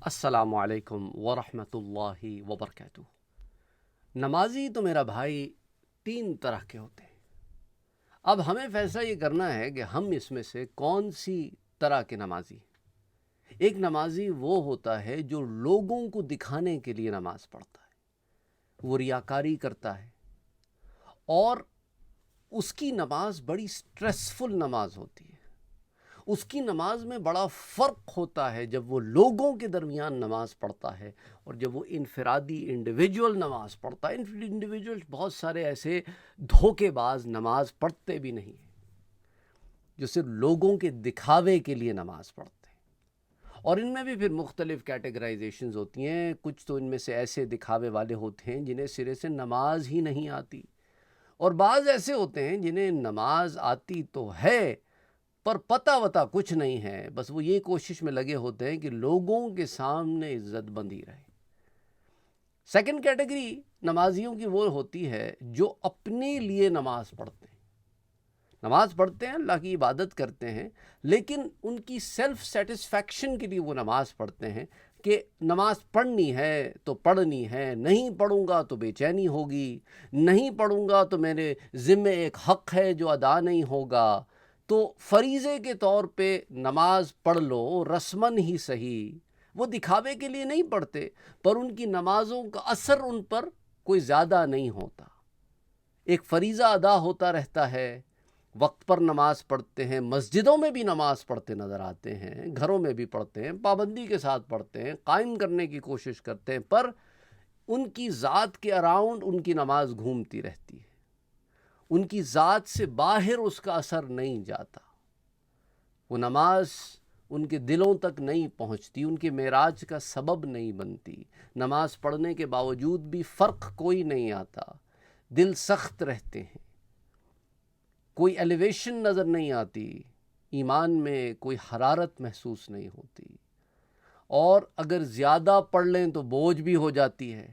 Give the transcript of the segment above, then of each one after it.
السلام علیکم ورحمۃ اللہ وبرکاتہ۔ نمازی تو میرا بھائی تین طرح کے ہوتے ہیں۔ اب ہمیں فیصلہ یہ کرنا ہے کہ ہم اس میں سے کون سی طرح کے نمازی۔ ایک نمازی وہ ہوتا ہے جو لوگوں کو دکھانے کے لیے نماز پڑھتا ہے، وہ ریاکاری کرتا ہے، اور اس کی نماز بڑی سٹریسفل نماز ہوتی ہے۔ اس کی نماز میں بڑا فرق ہوتا ہے جب وہ لوگوں کے درمیان نماز پڑھتا ہے اور جب وہ انفرادی انڈیویجول نماز پڑھتا ہے۔ انڈیویجول بہت سارے ایسے دھوکے باز نماز پڑھتے بھی نہیں ہیں، جو صرف لوگوں کے دکھاوے کے لیے نماز پڑھتے ہیں، اور ان میں بھی پھر مختلف کیٹیگرائزیشنز ہوتی ہیں۔ کچھ تو ان میں سے ایسے دکھاوے والے ہوتے ہیں جنہیں سرے سے نماز ہی نہیں آتی، اور بعض ایسے ہوتے ہیں جنہیں نماز آتی تو ہے پر پتہ وتا کچھ نہیں ہے، بس وہ یہ کوشش میں لگے ہوتے ہیں کہ لوگوں کے سامنے عزت بندی رہے۔ سیکنڈ کیٹیگری نمازیوں کی وہ ہوتی ہے جو اپنے لیے نماز پڑھتے ہیں۔ نماز پڑھتے ہیں، اللہ کی عبادت کرتے ہیں، لیکن ان کی سیلف سیٹسفیکشن کے لیے وہ نماز پڑھتے ہیں کہ نماز پڑھنی ہے تو پڑھنی ہے، نہیں پڑھوں گا تو بے چینی ہوگی، نہیں پڑھوں گا تو میرے ذمے ایک حق ہے جو ادا نہیں ہوگا۔ تو فریضے کے طور پہ نماز پڑھ لو، رسماً ہی صحیح، وہ دکھاوے کے لیے نہیں پڑھتے، پر ان کی نمازوں کا اثر ان پر کوئی زیادہ نہیں ہوتا۔ ایک فریضہ ادا ہوتا رہتا ہے، وقت پر نماز پڑھتے ہیں، مسجدوں میں بھی نماز پڑھتے نظر آتے ہیں، گھروں میں بھی پڑھتے ہیں، پابندی کے ساتھ پڑھتے ہیں، قائم کرنے کی کوشش کرتے ہیں، پر ان کی ذات کے اراؤنڈ ان کی نماز گھومتی رہتی ہے، ان کی ذات سے باہر اس کا اثر نہیں جاتا، وہ نماز ان کے دلوں تک نہیں پہنچتی، ان کے معراج کا سبب نہیں بنتی۔ نماز پڑھنے کے باوجود بھی فرق کوئی نہیں آتا، دل سخت رہتے ہیں، کوئی ایلیویشن نظر نہیں آتی، ایمان میں کوئی حرارت محسوس نہیں ہوتی، اور اگر زیادہ پڑھ لیں تو بوجھ بھی ہو جاتی ہے۔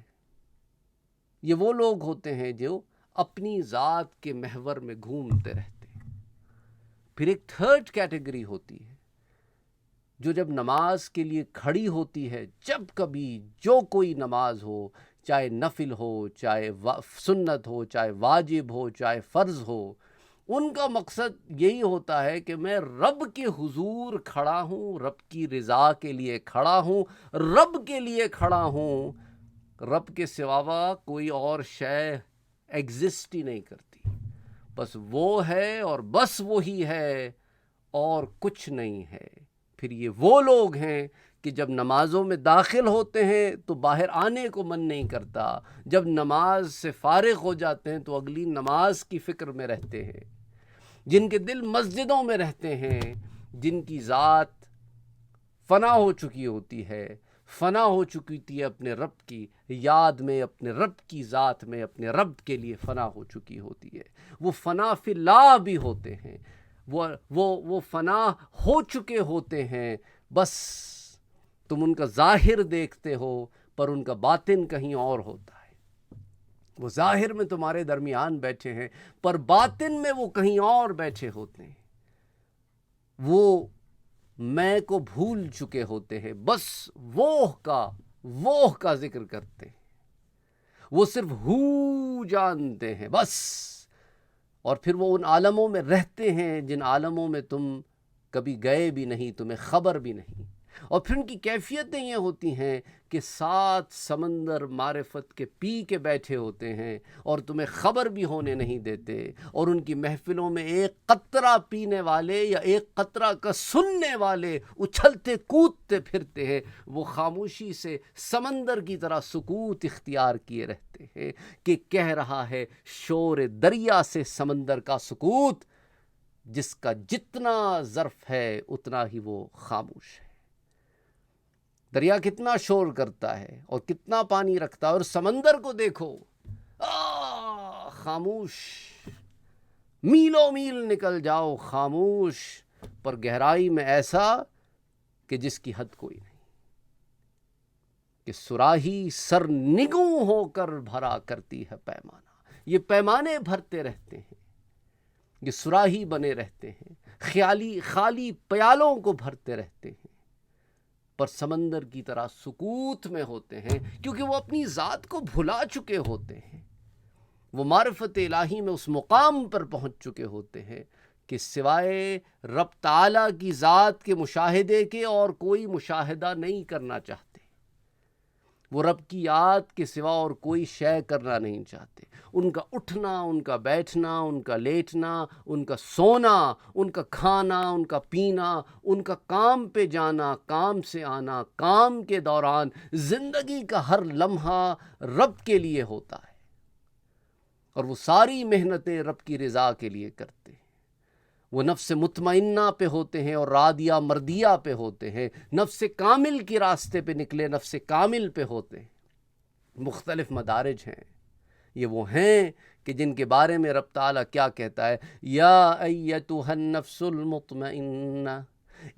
یہ وہ لوگ ہوتے ہیں جو اپنی ذات کے محور میں گھومتے رہتے ہیں۔ پھر ایک تھرڈ کیٹیگری ہوتی ہے جو جب نماز کے لیے کھڑی ہوتی ہے، جب کبھی جو کوئی نماز ہو، چاہے نفل ہو، چاہے سنت ہو، چاہے واجب ہو، چاہے فرض ہو، ان کا مقصد یہی ہوتا ہے کہ میں رب کے حضور کھڑا ہوں، رب کی رضا کے لیے کھڑا ہوں، رب کے لیے کھڑا ہوں، رب کے سوا کوئی اور شے ایگزسٹ ہی نہیں کرتی، بس وہ ہے اور بس وہی ہے اور کچھ نہیں ہے۔ پھر یہ وہ لوگ ہیں کہ جب نمازوں میں داخل ہوتے ہیں تو باہر آنے کو من نہیں کرتا، جب نماز سے فارغ ہو جاتے ہیں تو اگلی نماز کی فکر میں رہتے ہیں، جن کے دل مسجدوں میں رہتے ہیں، جن کی ذات فنا ہو چکی ہوتی ہے، فنا ہو چکی تھی اپنے رب کی یاد میں، اپنے رب کی ذات میں، اپنے رب کے لیے فنا ہو چکی ہوتی ہے۔ وہ فنا فی اللہ بھی ہوتے ہیں، وہ فنا ہو چکے ہوتے ہیں، بس تم ان کا ظاہر دیکھتے ہو پر ان کا باطن کہیں اور ہوتا ہے۔ وہ ظاہر میں تمہارے درمیان بیٹھے ہیں پر باطن میں وہ کہیں اور بیٹھے ہوتے ہیں، وہ میں کو بھول چکے ہوتے ہیں، بس وہ کا ذکر کرتے ہیں، وہ صرف ہو جانتے ہیں بس، اور پھر وہ ان عالموں میں رہتے ہیں جن عالموں میں تم کبھی گئے بھی نہیں، تمہیں خبر بھی نہیں، اور پھر ان کی کیفیتیں یہ ہوتی ہیں کہ 7 سمندر معرفت کے پی کے بیٹھے ہوتے ہیں اور تمہیں خبر بھی ہونے نہیں دیتے، اور ان کی محفلوں میں ایک قطرہ پینے والے یا ایک قطرہ کا سننے والے اچھلتے کودتے پھرتے ہیں، وہ خاموشی سے سمندر کی طرح سکوت اختیار کیے رہتے ہیں کہ کہہ رہا ہے شور دریا سے سمندر کا سکوت، جس کا جتنا ظرف ہے اتنا ہی وہ خاموش ہے۔ دریا کتنا شور کرتا ہے اور کتنا پانی رکھتا ہے، اور سمندر کو دیکھو، خاموش، میلوں میل نکل جاؤ خاموش، پر گہرائی میں ایسا کہ جس کی حد کوئی نہیں، کہ صراحی سرنگوں ہو کر بھرا کرتی ہے پیمانہ۔ یہ پیمانے بھرتے رہتے ہیں، یہ صراحی بنے رہتے ہیں، خالی پیالوں کو بھرتے رہتے ہیں، پر سمندر کی طرح سکوت میں ہوتے ہیں، کیونکہ وہ اپنی ذات کو بھلا چکے ہوتے ہیں، وہ معرفت الہی میں اس مقام پر پہنچ چکے ہوتے ہیں کہ سوائے رب تعالیٰ کی ذات کے مشاہدے کے اور کوئی مشاہدہ نہیں کرنا چاہتے، وہ رب کی یاد کے سوا اور کوئی شے کرنا نہیں چاہتے۔ ان کا اٹھنا، ان کا بیٹھنا، ان کا لیٹنا، ان کا سونا، ان کا کھانا، ان کا پینا، ان کا کام پہ جانا، کام سے آنا، کام کے دوران زندگی کا ہر لمحہ رب کے لیے ہوتا ہے، اور وہ ساری محنتیں رب کی رضا کے لیے کرتے ہیں۔ وہ نفس مطمئنہ پہ ہوتے ہیں اور راضیہ مردیہ پہ ہوتے ہیں، نفس کامل کے راستے پہ نکلے نفس کامل پہ ہوتے ہیں۔ مختلف مدارج ہیں، یہ وہ ہیں کہ جن کے بارے میں رب تعالیٰ کیا کہتا ہے، یا ایتھا النفس المطمئنہ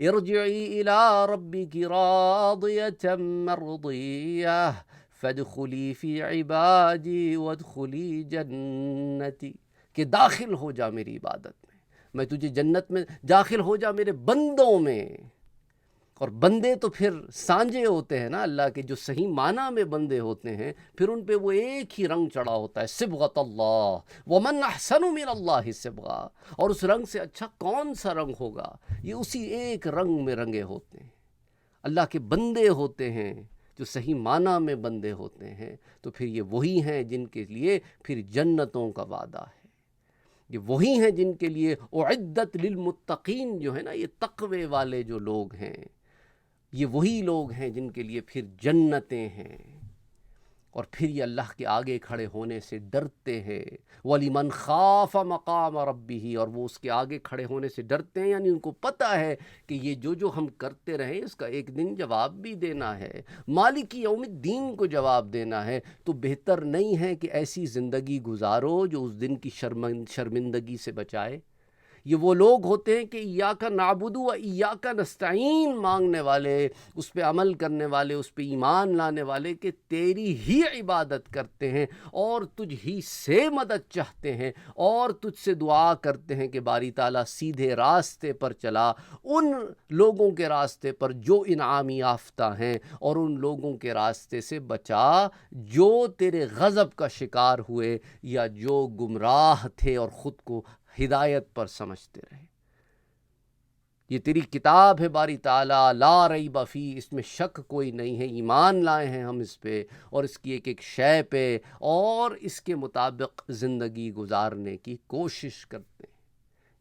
ارجعی الی ربک راضیۃ مرضیہ فادخلی فی عبادی وادخلی جنتی، کہ داخل ہو جا میری عبادت میں تجھے جنت میں داخل ہو جا میرے بندوں میں۔ اور بندے تو پھر سانجے ہوتے ہیں نا اللہ کے، جو صحیح معنی میں بندے ہوتے ہیں، پھر ان پہ وہ ایک ہی رنگ چڑھا ہوتا ہے، صبغۃ اللہ، ومن احسن من اللہ صبغہ، اور اس رنگ سے اچھا کون سا رنگ ہوگا؟ یہ اسی ایک رنگ میں رنگے ہوتے ہیں، اللہ کے بندے ہوتے ہیں جو صحیح معنی میں بندے ہوتے ہیں، تو پھر یہ وہی ہیں جن کے لیے پھر جنتوں کا وعدہ ہے، یہ وہی ہیں جن کے لیے اعدت للمتقین، جو ہے نا یہ تقوی والے جو لوگ ہیں، یہ وہی لوگ ہیں جن کے لیے پھر جنتیں ہیں، اور پھر یہ اللہ کے آگے کھڑے ہونے سے ڈرتے ہیں۔ وَلِمَنْ خَافَ مَقَامَ رَبِّهِ، اور وہ اس کے آگے کھڑے ہونے سے ڈرتے ہیں، یعنی ان کو پتہ ہے کہ یہ جو ہم کرتے رہیں اس کا ایک دن جواب بھی دینا ہے، مالک یوم الدین کو جواب دینا ہے، تو بہتر نہیں ہے کہ ایسی زندگی گزارو جو اس دن کی شرمندگی سے بچائے۔ یہ وہ لوگ ہوتے ہیں کہ ایاک نعبد و ایاک نستعین مانگنے والے، اس پہ عمل کرنے والے، اس پہ ایمان لانے والے، کہ تیری ہی عبادت کرتے ہیں اور تجھ ہی سے مدد چاہتے ہیں، اور تجھ سے دعا کرتے ہیں کہ باری تعالیٰ سیدھے راستے پر چلا، ان لوگوں کے راستے پر جو انعام یافتہ ہیں، اور ان لوگوں کے راستے سے بچا جو تیرے غضب کا شکار ہوئے یا جو گمراہ تھے اور خود کو ہدایت پر سمجھتے رہے۔ یہ تیری کتاب ہے باری تعالیٰ، لا ریب فی، اس میں شک کوئی نہیں ہے، ایمان لائے ہیں ہم اس پہ اور اس کی ایک ایک شے پہ، اور اس کے مطابق زندگی گزارنے کی کوشش کرتے ہیں۔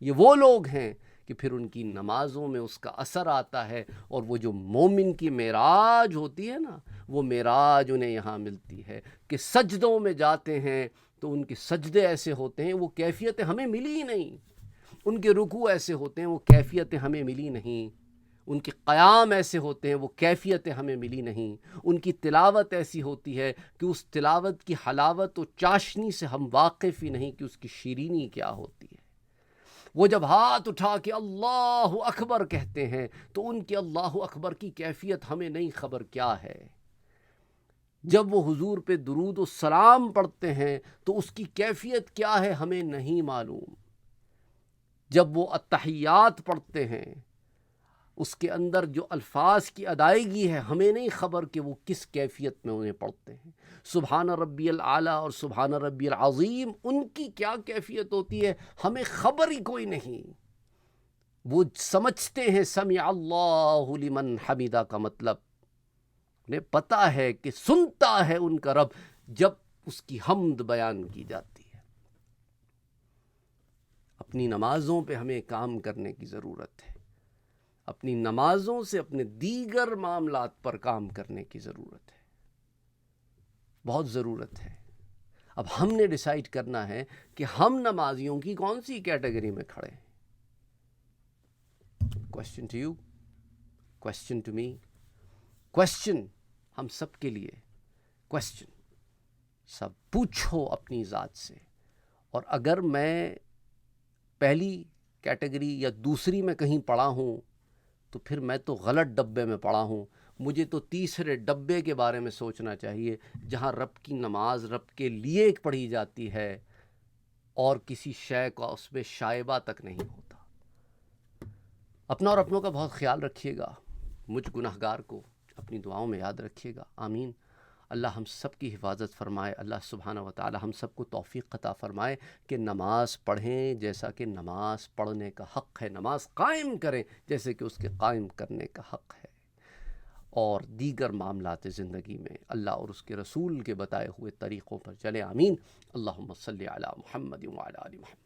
یہ وہ لوگ ہیں کہ پھر ان کی نمازوں میں اس کا اثر آتا ہے، اور وہ جو مومن کی معراج ہوتی ہے نا، وہ معراج انہیں یہاں ملتی ہے کہ سجدوں میں جاتے ہیں تو ان کے سجدے ایسے ہوتے ہیں، وہ کیفیت ہمیں ملی ہی نہیں، ان کے رکوع ایسے ہوتے ہیں، وہ کیفیتیں ہمیں ملی نہیں، ان کے قیام ایسے ہوتے ہیں، وہ کیفیتیں ہمیں ملی نہیں، ان کی تلاوت ایسی ہوتی ہے کہ اس تلاوت کی حلاوت و چاشنی سے ہم واقف ہی نہیں کہ اس کی شیرینی کیا ہوتی ہے۔ وہ جب ہاتھ اٹھا کے اللہ اکبر کہتے ہیں تو ان کے اللہ اکبر کی کیفیت ہمیں نہیں خبر کیا ہے۔ جب وہ حضور پہ درود و سلام پڑھتے ہیں تو اس کی کیفیت کیا ہے ہمیں نہیں معلوم۔ جب وہ التحیات پڑھتے ہیں اس کے اندر جو الفاظ کی ادائیگی ہے ہمیں نہیں خبر کہ وہ کس کیفیت میں انہیں پڑھتے ہیں۔ سبحان ربی الاعلیٰ اور سبحان ربی العظیم، ان کی کیا کیفیت ہوتی ہے ہمیں خبر ہی کوئی نہیں۔ وہ سمجھتے ہیں سمع اللہ لمن حمیدہ کا مطلب، انہیں پتہ ہے کہ سنتا ہے ان کا رب جب اس کی حمد بیان کی جاتی ہے۔ اپنی نمازوں پہ ہمیں کام کرنے کی ضرورت ہے، اپنی نمازوں سے اپنے دیگر معاملات پر کام کرنے کی ضرورت ہے، بہت ضرورت ہے۔ اب ہم نے ڈیسائیڈ کرنا ہے کہ ہم نمازیوں کی کون سی کیٹیگری میں کھڑے ہیں۔ Question to you, question to me, question ہم سب کے لیے، کوسچن سب پوچھو اپنی ذات سے۔ اور اگر میں پہلی کیٹیگری یا دوسری میں کہیں پڑا ہوں تو پھر میں تو غلط ڈبے میں پڑا ہوں، مجھے تو تیسرے ڈبے کے بارے میں سوچنا چاہیے جہاں رب کی نماز رب کے لیے پڑھی جاتی ہے اور کسی شے کا اس میں شائبہ تک نہیں ہوتا۔ اپنا اور اپنوں کا بہت خیال رکھیے گا۔ مجھ گناہگار کو اپنی دعاؤں میں یاد رکھیے گا، آمین۔ اللہ ہم سب کی حفاظت فرمائے، اللہ سبحانہ و تعالی ہم سب کو توفیق عطا فرمائے کہ نماز پڑھیں جیسا کہ نماز پڑھنے کا حق ہے، نماز قائم کریں جیسے کہ اس کے قائم کرنے کا حق ہے، اور دیگر معاملات زندگی میں اللہ اور اس کے رسول کے بتائے ہوئے طریقوں پر چلیں، آمین۔ اللہم صلی علی محمد وعلی آل محمد۔